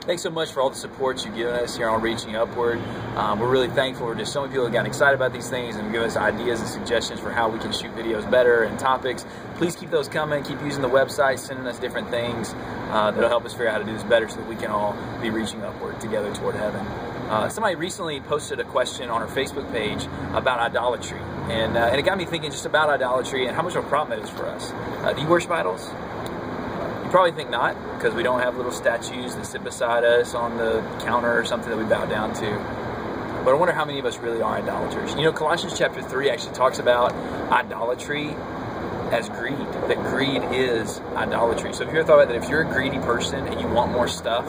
Thanks so much for all the support you've given us here on Reaching Upward. We're really thankful for just so many people that got excited about these things and give us ideas and suggestions for how we can shoot videos better and topics. Please keep those coming. Keep using the website, sending us different things that'll help us figure out how to do this better so that we can all be reaching upward together toward heaven. Somebody recently posted a question on our Facebook page about idolatry, and it got me thinking just about idolatry and how much of a problem it is for us. Do you worship idols? You probably think not, because we don't have little statues that sit beside us on the counter or something that we bow down to. But I wonder how many of us really are idolaters. You know, Colossians chapter 3 actually talks about idolatry as greed, that greed is idolatry. So if you ever thought about that, if you're a greedy person and you want more stuff,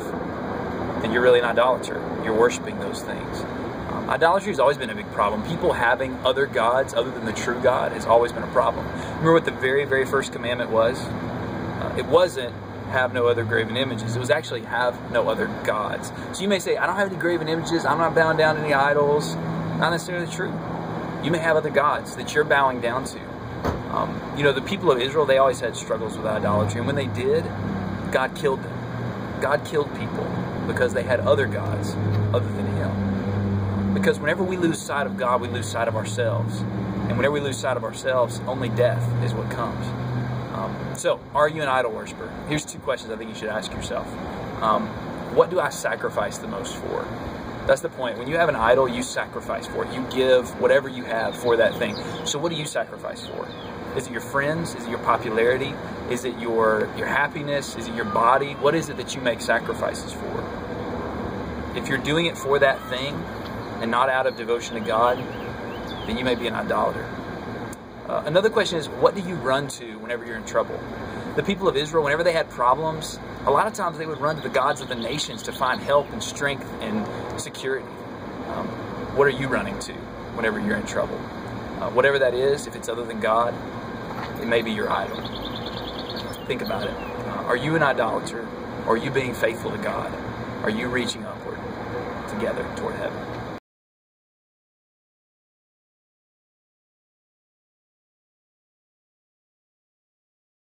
then you're really an idolater. You're worshiping those things. Idolatry has always been a big problem. People having other gods other than the true God has always been a problem. Remember what the very, very first commandment was? It wasn't have no other graven images. It was actually have no other gods. So you may say, I don't have any graven images. I'm not bowing down to any idols. Not necessarily true. You may have other gods that you're bowing down to. You know, the people of Israel, they always had struggles with idolatry. And when they did, God killed them. God killed people because they had other gods other than Him. Because whenever we lose sight of God, we lose sight of ourselves. And whenever we lose sight of ourselves, only death is what comes. So, are you an idol worshiper? Here's two questions I think you should ask yourself. What do I sacrifice the most for? That's the point. When you have an idol, you sacrifice for it. You give whatever you have for that thing. So what do you sacrifice for? Is it your friends? Is it your popularity? Is it your happiness? Is it your body? What is it that you make sacrifices for? If you're doing it for that thing and not out of devotion to God, then you may be an idolater. Another question is, what do you run to whenever you're in trouble? The people of Israel, whenever they had problems, a lot of times they would run to the gods of the nations to find help and strength and security. What are you running to whenever you're in trouble? Whatever that is, if it's other than God, it may be your idol. Think about it. Are you an idolater? Or are you being faithful to God? Are you reaching upward together toward heaven?